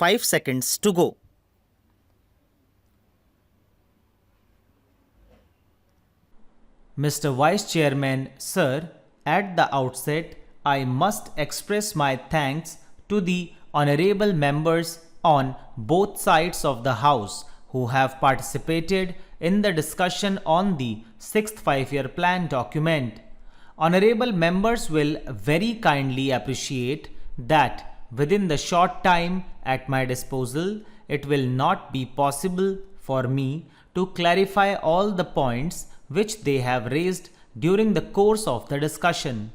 5 seconds to go. Mr. Vice Chairman, sir, at the outset, I must express my thanks to the honorable members on both sides of the House who have participated in the discussion on the 6th five-year plan document. Honorable members will very kindly appreciate that within the short time at my disposal, it will not be possible for me to clarify all the points which they have raised during the course of the discussion.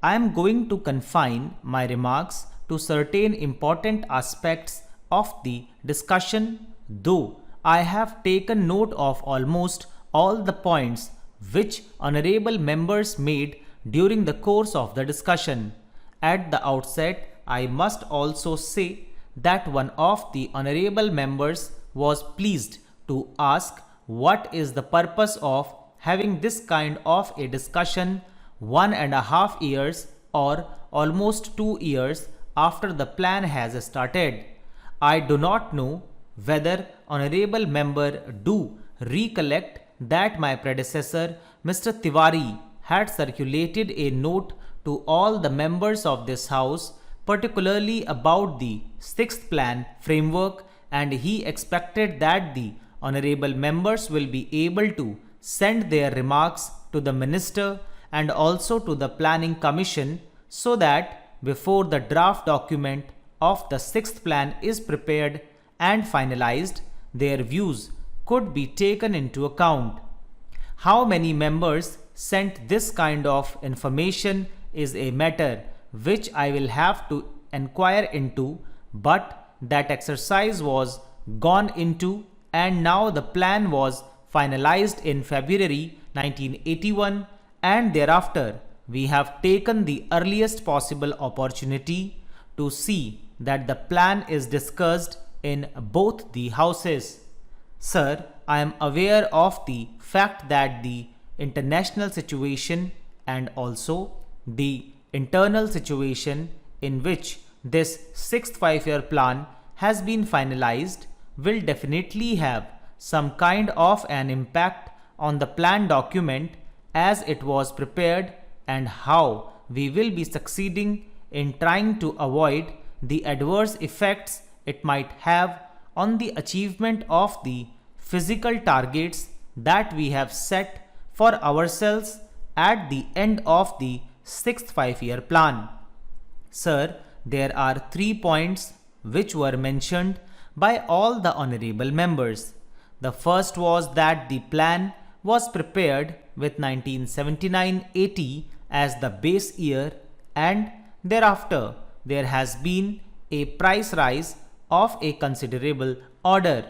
I am going to confine my remarks to certain important aspects of the discussion, though I have taken note of almost all the points which honorable members made during the course of the discussion. At the outset, I must also say that one of the honorable members was pleased to ask what is the purpose of having this kind of a discussion 1.5 years or almost 2 years after the plan has started. I do not know whether honorable member do recollect that my predecessor Mr. Tiwari had circulated a note to all the members of this house particularly about the 6th plan framework, and he expected that the honorable members will be able to send their remarks to the minister and also to the planning commission so that before the draft document of the 6th plan is prepared and finalized, their views could be taken into account. How many members sent this kind of information is a matter which I will have to inquire into, but that exercise was gone into and now the plan was finalized in February 1981, and thereafter we have taken the earliest possible opportunity to see that the plan is discussed in both the houses. Sir, I am aware of the fact that the international situation and also the internal situation in which this 6th five-year plan has been finalized will definitely have some kind of an impact on the plan document as it was prepared and how we will be succeeding in trying to avoid the adverse effects it might have on the achievement of the physical targets that we have set for ourselves at the end of the 6th five-year plan. Sir, there are 3 points which were mentioned by all the honorable members. The first was that the plan was prepared with 1979-80 as the base year, and thereafter there has been a price rise of a considerable order.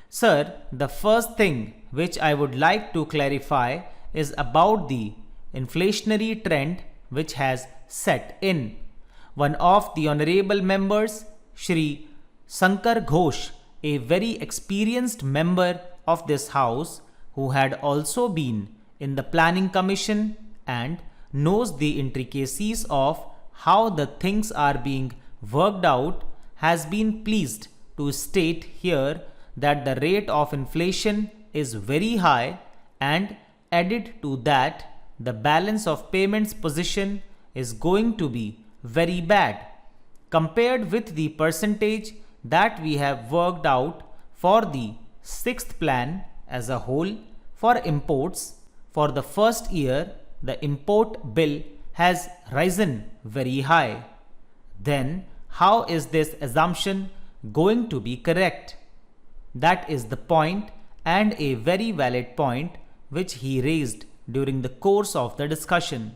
Sir, the first thing which I would like to clarify is about the inflationary trend which has set in. One of the honorable members, Shri Shankar Ghosh, a very experienced member of this house who had also been in the planning commission and knows the intricacies of how the things are being worked out, has been pleased to state here that the rate of inflation is very high, and added to that the balance of payments position is going to be very bad compared with the percentage that we have worked out for the 6th plan as a whole. For imports, for the first year the import bill has risen very high. Then how is this assumption going to be correct? That is the point, and a very valid point which he raised during the course of the discussion.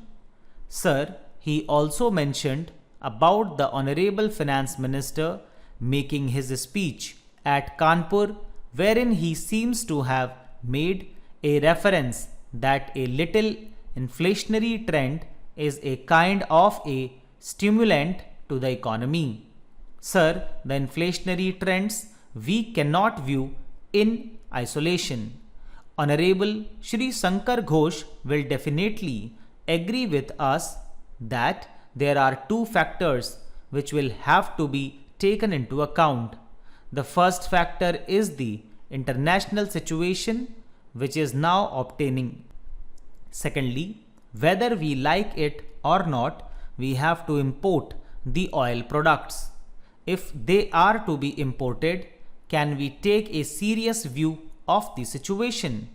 Sir, he also mentioned about the Honorable Finance Minister making his speech at Kanpur, wherein he seems to have made a reference that a little inflationary trend is a kind of a stimulant to the economy. Sir, the inflationary trends we cannot view in isolation. Honorable Shri Shankar Ghosh will definitely agree with us that there are 2 factors which will have to be taken into account. The first factor is the international situation which is now obtaining. Secondly, whether we like it or not, we have to import the oil products. If they are to be imported, can we take a serious view of the situation?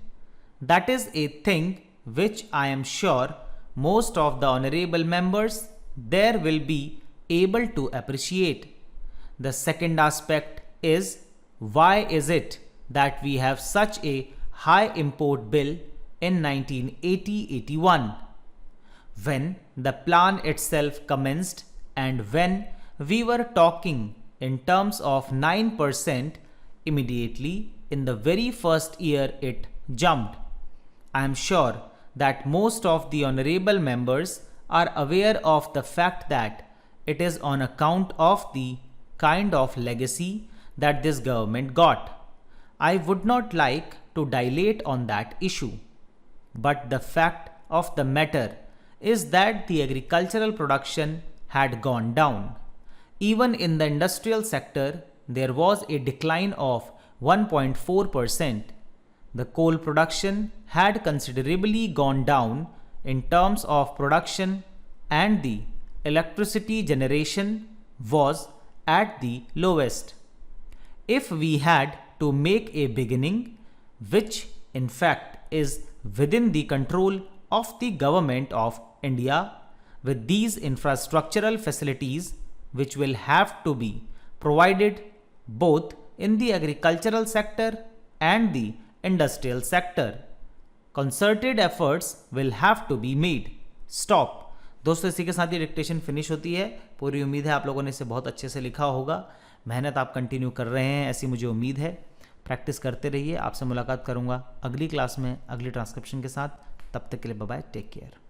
That is a thing which I am sure most of the honorable members there will be able to appreciate. The second aspect is, why is it that we have such a high import bill in 1980-81? When the plan itself commenced and when we were talking in terms of 9%, immediately in the very first year it jumped. I am sure that most of the honorable members are aware of the fact that it is on account of the kind of legacy that this government got. I would not like to dilate on that issue, but the fact of the matter is that the agricultural production had gone down. Even in the industrial sector, there was a decline of 1.4%. The coal production had considerably gone down in terms of production, and the electricity generation was at the lowest. If we had to make a beginning, which in fact is within the control of the government of India, with these infrastructural facilities which will have to be provided both in the agricultural sector and the industrial sector, concerted efforts will have to be made. Stop. दोस्तों इसी के साथ ही dictation finish होती है। पूरी उम्मीद है आप लोगों ने इसे बहुत अच्छे से लिखा होगा। मेहनत आप कंटिन्यू कर रहे हैं ऐसी मुझे उम्मीद है। प्रैक्टिस करते रहिए। आपसे मुलाकात करूंगा अगली क्लास में अगली ट्रांसक्रिप्शन के साथ। तब तक के लिए बाय बाय, टेक केयर।